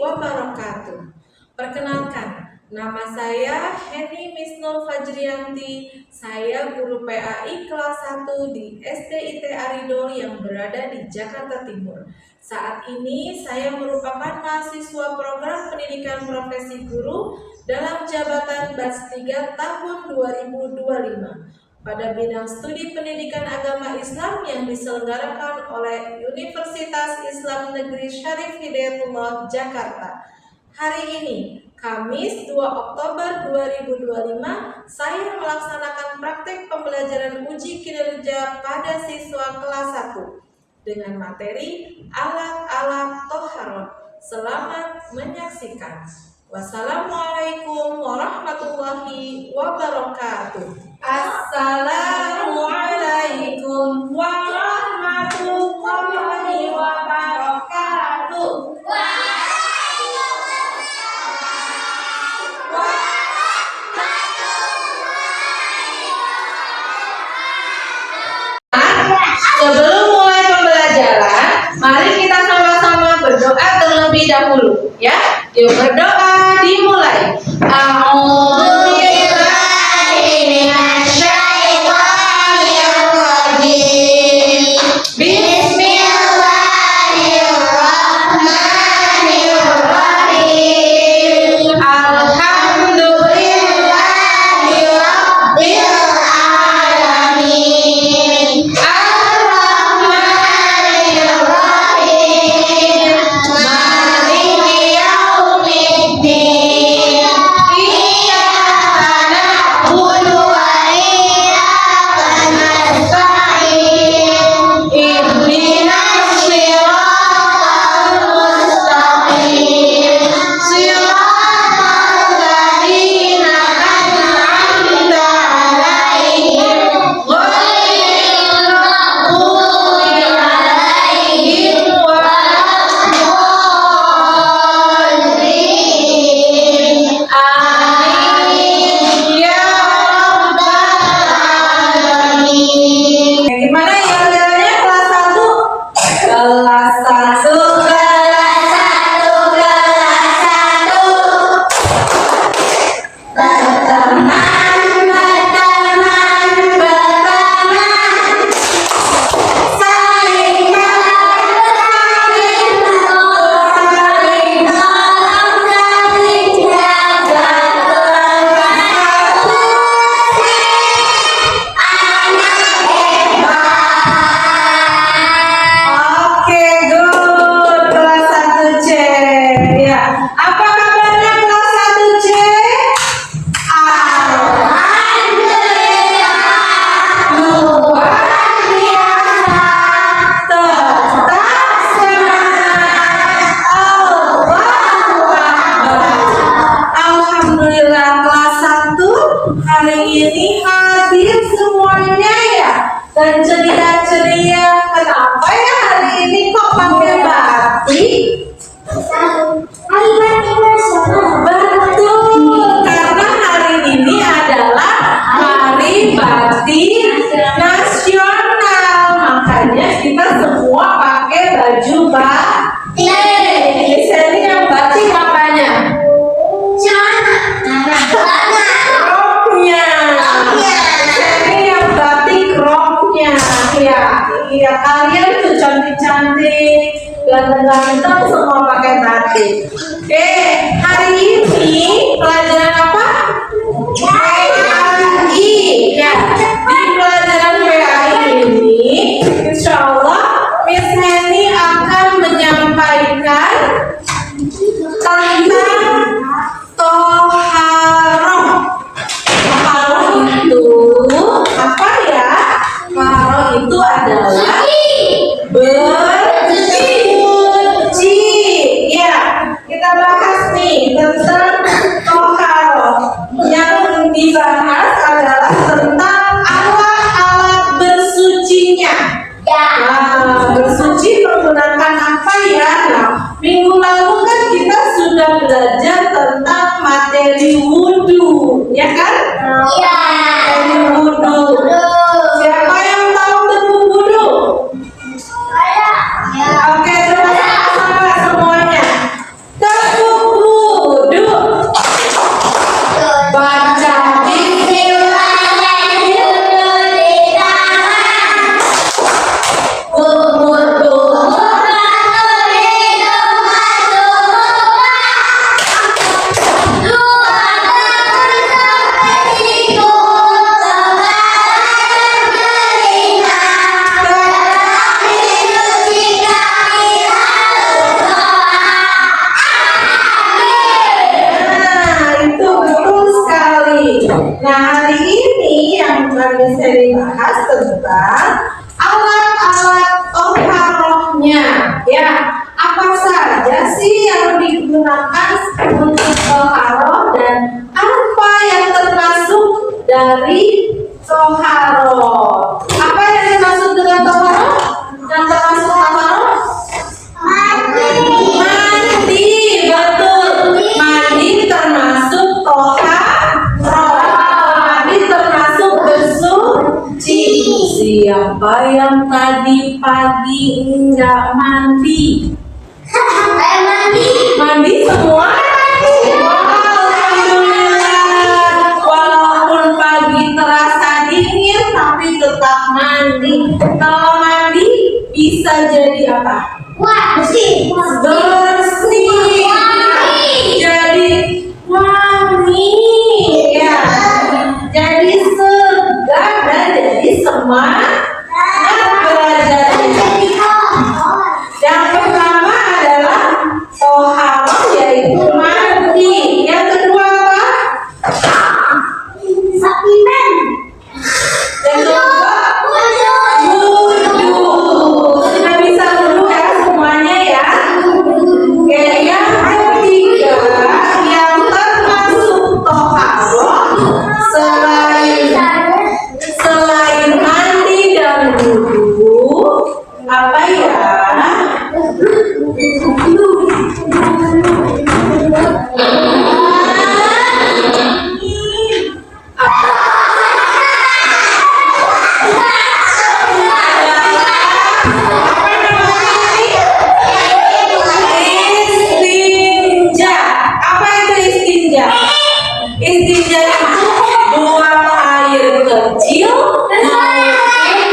wabarakatuh. Perkenalkan, nama saya Heni Misnul Fajrianti. Saya guru PAI kelas 1 di SDIT Aridol yang berada di Jakarta Timur. Saat ini saya merupakan mahasiswa program pendidikan profesi guru dalam jabatan batch 3 tahun 2025 pada bidang studi pendidikan agama Islam yang diselenggarakan oleh Universitas Islam Negeri Syarif Hidayatullah Jakarta. Hari ini, Kamis 2 Oktober 2025, saya melaksanakan praktek pembelajaran uji kinerja pada siswa kelas 1 dengan materi alat-alat toharoh. Selamat menyaksikan. Wassalamualaikum warahmatullahi wabarakatuh. Assalamualaikum warahmatullahi wabarakatuh. Sebelum mulai pembelajaran, mari kita sama-sama berdoa terlebih dahulu, ya. Yuk berdoa, dimulai. Hari ini hadir semuanya ya, dan ceria-ceria. Kenapa ya hari ini kok pakai batik? Betul, karena hari ini adalah Hari Batik Nasional. Makanya kita semua pakai baju batik. Di sini yang batik apanya? Ya, kalian tuh cantik-cantik, ganteng-ganteng, semua pakai batik. Oke, hari ini pelajaran apa? PAI. Ya, di pelajaran PAI ini, insya Allah Miss Heni akan menyampaikan tentang toharoh. Toharoh itu apa ya? Toharoh itu adalah bersuci. Ya, kita bahas nih tentang toharoh. Yang dibahas adalah tentang alat-alat bersucinya. Nah, bersuci menggunakan apa ya? Nah, minggu lalu kan kita sudah belajar tentang materi wudhu, ya kan? Iya. Materi wudhu. Siapa yang tahu tentang wudhu? Saya. Oke, sama-sama semuanya. digunakan untuk toharo dan apa yang termasuk dari toharo? Apa yang dimaksud dengan toharo? Yang termasuk toharo? Mandi, betul. Mandi termasuk toharo. Mandi termasuk bersuci. Siapa yang tadi pagi enggak mandi? Mandi semua? Alhamdulillah. Walaupun pagi terasa dingin, tapi tetap mandi. Kalau mandi bisa jadi apa? Bersih. Jadi wangi. Ya. Jadi segar dan jadi semangat belajar. Yang pertama adalah toharo, yaitu mandi. Yang kedua apa? Yang kedua wudu. Sudah bisa wudu ya semuanya ya. Oke, yang ketiga yang termasuk toharo selain mandi dan wudu apa ya? Istinja. Apa itu istinja? Istinja itu buang air kecil maupun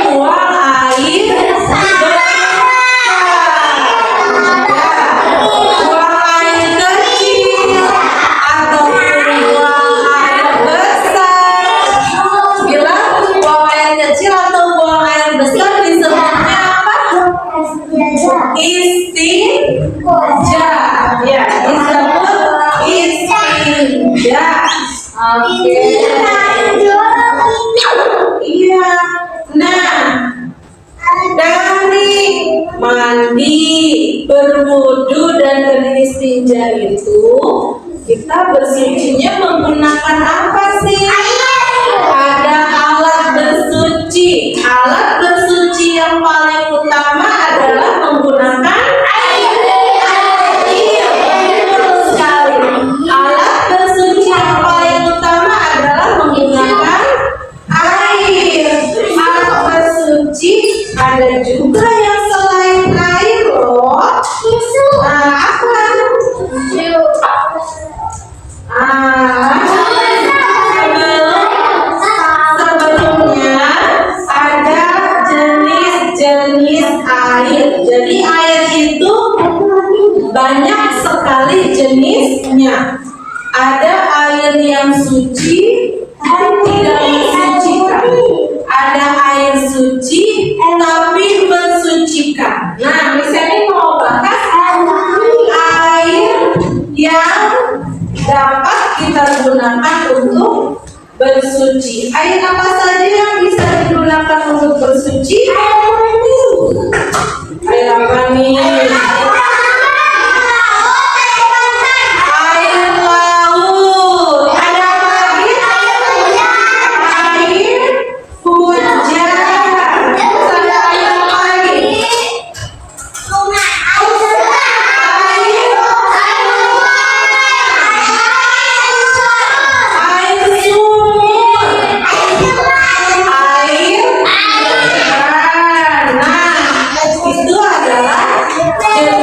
buang air besar. Buang air kecil ataupun buang air besar. Bila buang air kecil atau buang air besar disebutnya apa? Istinja. Ya, disebut istinja. Oke. Iya. Nah, dari mandi, berwudu dan beristinja itu kita bersucinya menggunakan apa sih? Ada alat bersuci. Alat bersuci yang paling utama adalah menggunakan air. Betul sekali. Alat bersuci yang paling utama adalah menggunakan air. Alat bersuci ada juga yang selain air loh. Nah, apa? Sebelumnya ada jenis-jenis air. Jadi air itu banyak sekali jenisnya. Ada air yang suci dan tidak mensucikan. Ada air suci tapi mensucikan. Nah, misalnya mau bahas air yang dapat kita gunakan untuk bersuci. Air apa saja yang bisa digunakan untuk bersuci? Air apa nih? Air laut. Ada apa lagi? Air hujan. Ada air apa lagi? Air sumur. Air keran. Nah, itu adalah jenis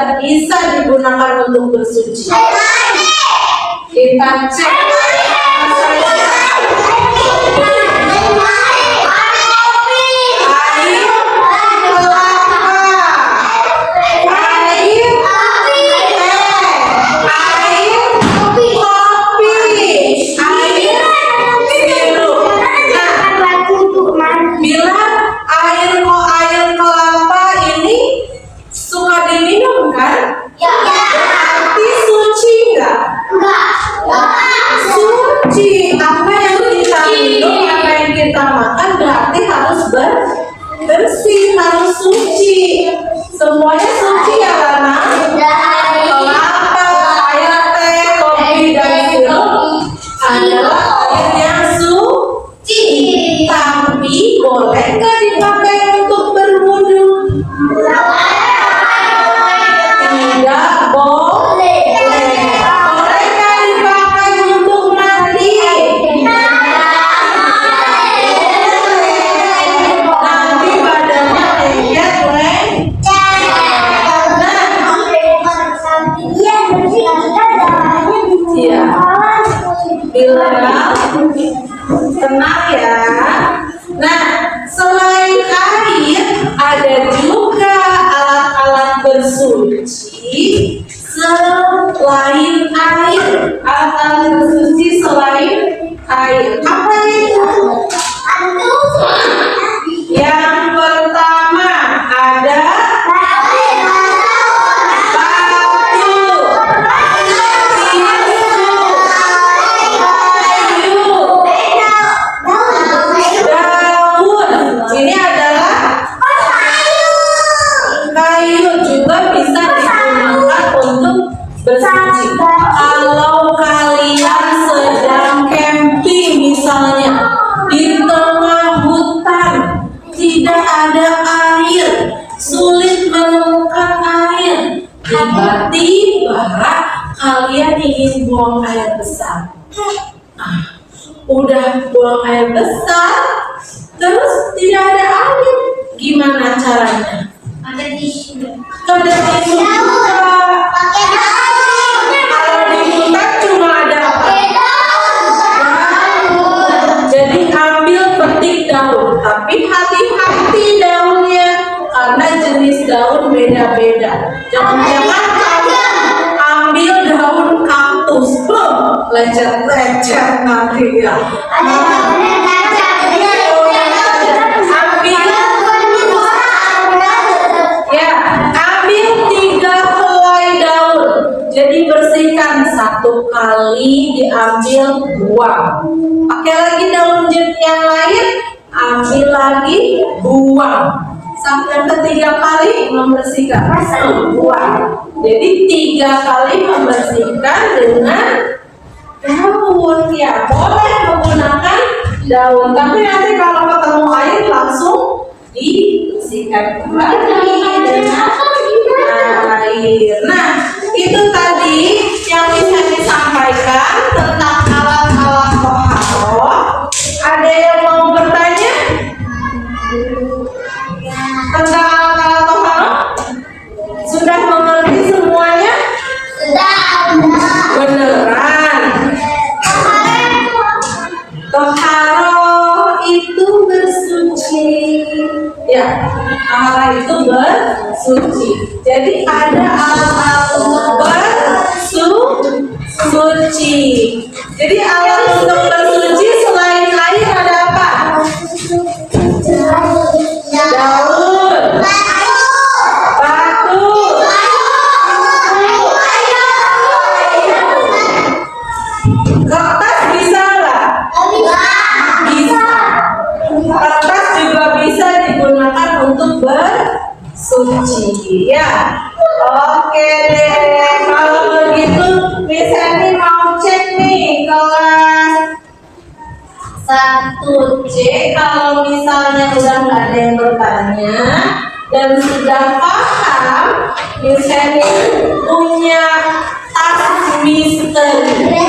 tidak bisa digunakan untuk bersuci? Kita cek. Bersih, harus suci. Semuanya suci ya Lana? Kelapa, air teh, kopi, dan sirup adalah air yang suci. Tapi boleh nggak dipakai untuk berwudu? Tidak boleh. Boleh nggak dipakai untuk mandi? Tenang ya. Nah, selain air, ada juga alat-alat bersuci selain air. Alat-alat bersuci selain air. Apa itu? Yang pertama ada bersuci. Kalau kalian sedang camping misalnya di tengah hutan, tidak ada air, sulit menemukan air, tiba-tiba kalian ingin buang air besar. Udah buang air besar, terus tidak ada air, gimana caranya? Ada tisu. Ada tisu juga. Kalau di hutan cuma ada apa? Jadi ambil petik daun, tapi hati-hati daunnya karena jenis daun beda-beda. Jangan-jangan ambil daun kaktus, lecet-lecet nanti ya. Jadi bersihkan, satu kali diambil, buang. Pakai lagi daun yang lain, ambil lagi, buang. Sampai ketiga kali membersihkan, buang. Jadi 3 kali membersihkan dengan daun. Ya, boleh menggunakan daun, tapi nanti kalau ketemu air langsung dibersihkan kembali dengan air. Nah, itu tadi yang bisa disampaikan tentang alat-alat toharoh. Ada yang mau bertanya tentang alat-alat toharoh? Sudah mengerti semuanya? Beneran? Toharoh itu bersuci. Ya, toharoh itu bersuci. Jadi ada alat-alat untuk bersuci. Jadi alat untuk bersuci selain air ada apa? Daun, batu, kertas bisa nggak? Bisa. Kertas juga bisa digunakan untuk bersuci. Ya. Oke deh, kalau begitu misalnya mau cek nih kelas 1C. Kalau misalnya udah nggak ada yang bertanya dan sudah paham, misalnya punya tas misteri.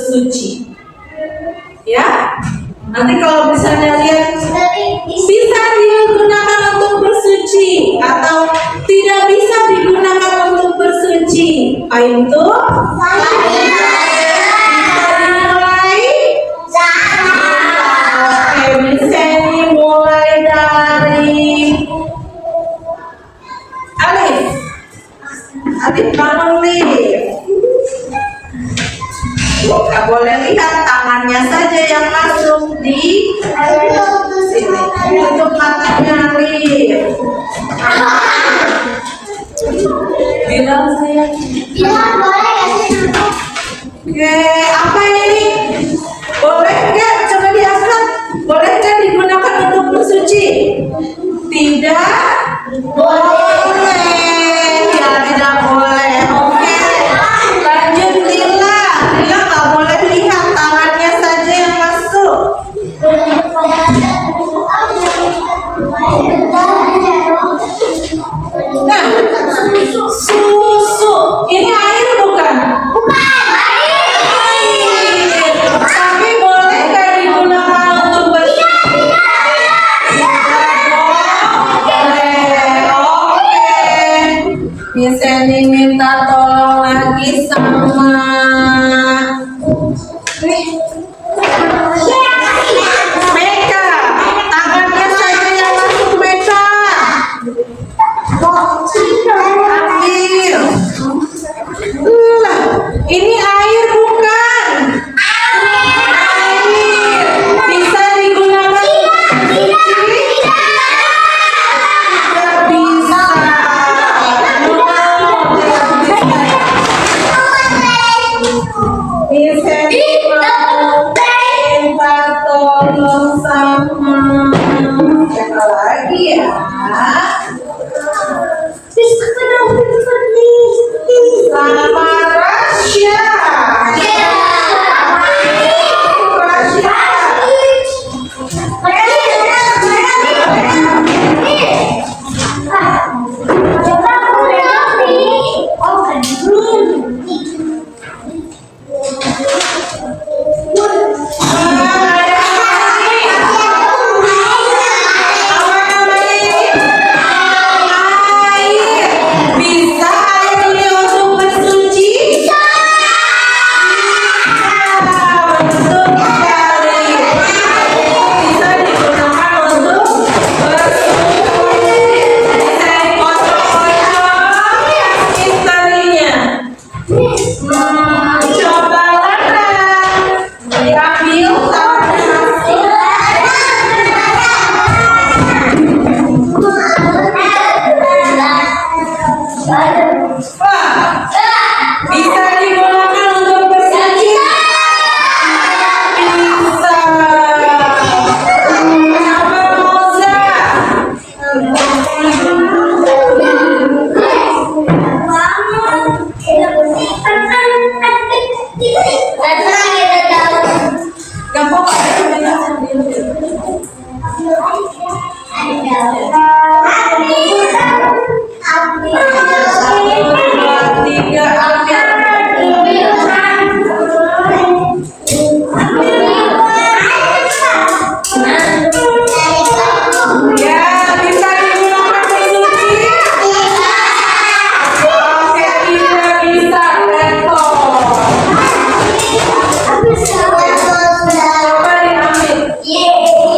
bersuci. Ya, nanti kalau misalnya lihat bisa digunakan untuk bersuci atau tidak bisa digunakan untuk bersuci, apa itu? Bisa dimulai dari Alif. Alif bangun Alif. Nggak boleh lihat, tangannya saja yang masuk di sini. Untuk matanya Alif. Bilang saya. Bilang boleh ya sih? Oke, apa ini? Boleh nggak? Coba diangkat. Boleh nggak digunakan untuk bersuci? Tidak boleh. Ya, tidak boleh. Oke. Lanjut Lila. Lila nggak boleh lihat, tangannya saja yang masuk. Nah, susu. Ini air bukan? Tapi boleh nggak digunakan untuk bersuci? Boleh. Oke. Miss Eni minta tolong lagi sama Meka. Tangannya saja yang masuk Meka. Ambil. Ini air bukan? Air. Bisa digunakan untuk bersuci? Tidak bisa. Bisa minta tolong sama siapa lagi ya? Sama Rasya. Bisa air ini untuk bersuci? Betul sekali. Bisa digunakan untuk bersuci. Bisa dikocok-kocok misterinya. Coba Lana diambil tangannya masuk. Wah, bisa digunakan untuk bersuci? Bisa. Sama Moza. Gampang tiga ya, bisa digunakan bersuci? Oke, tidak bisa Reto. Coba diambil. Yeay.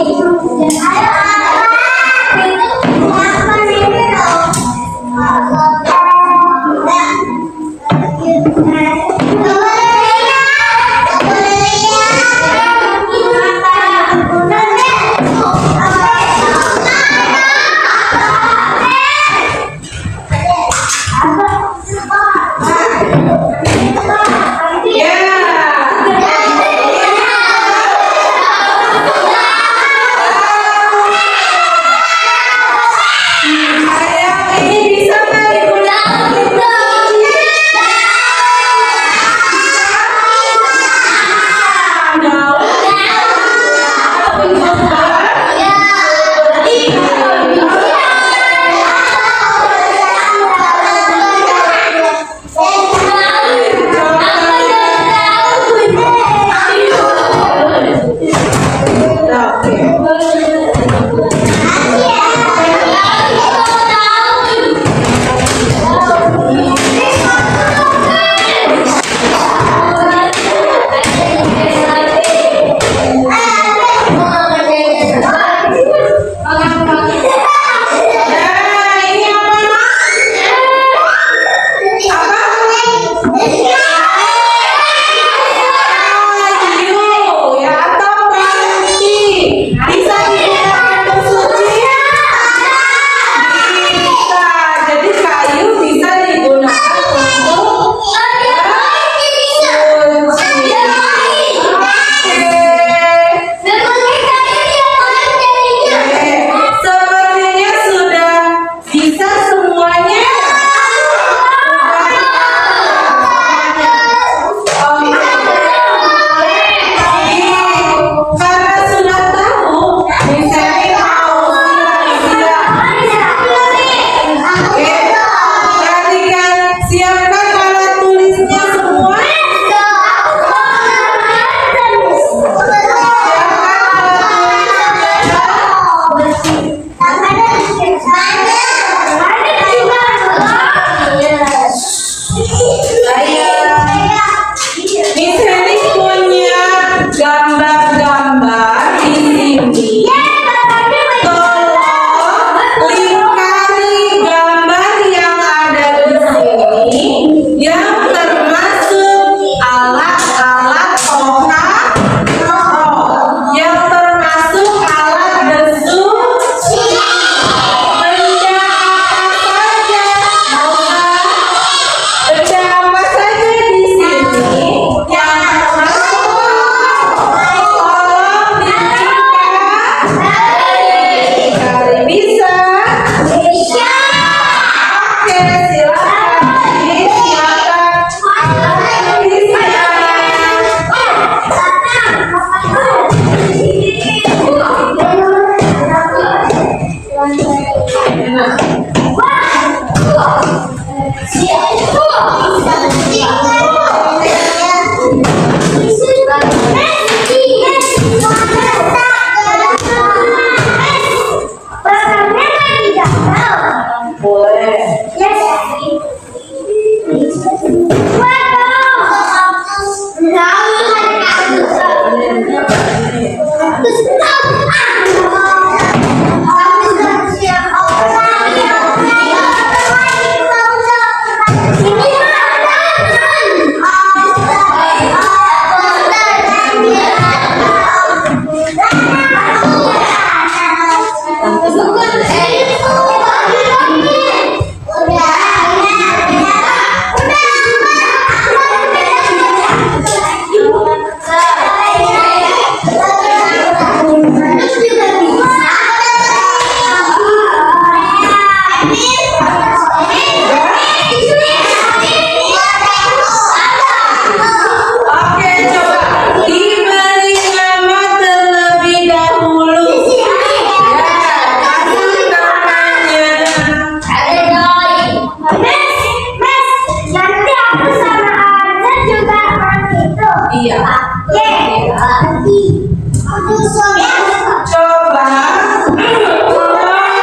Coba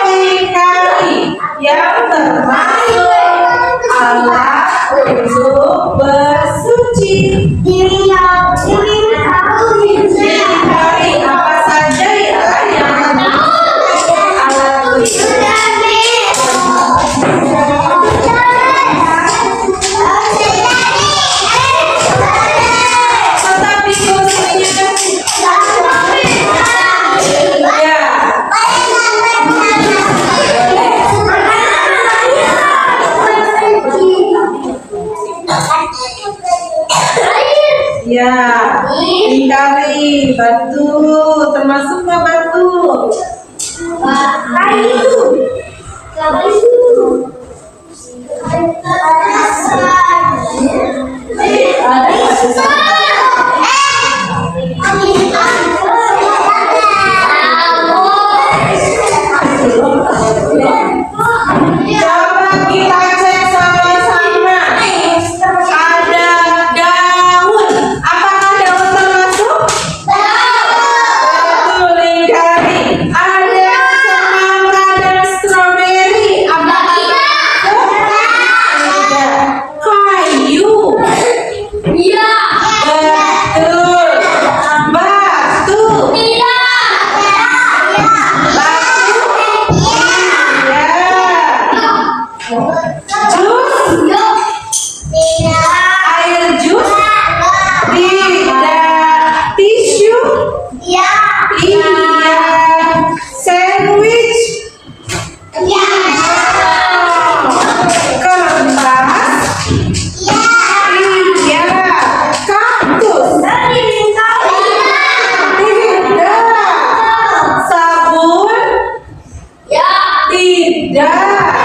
melingkari yang termasuk alat untuk bersuci. Melingkari apa saja ya yang termasuk alat tetapi kursinya ya, lingkari batu, termasuk nggak batu? Coba kita cek sama-sama. Ada daun. Apakah daun termasuk? Betul, lingkari. Ada semangka dan stroberi. Apakah termasuk? Tidak. Kayu. Betul. Batu. Air jus? Tidak. Tisu? Iya. Sandwich? Kertas? Iya. Kaktus? Tidak. Sabun? Tidak.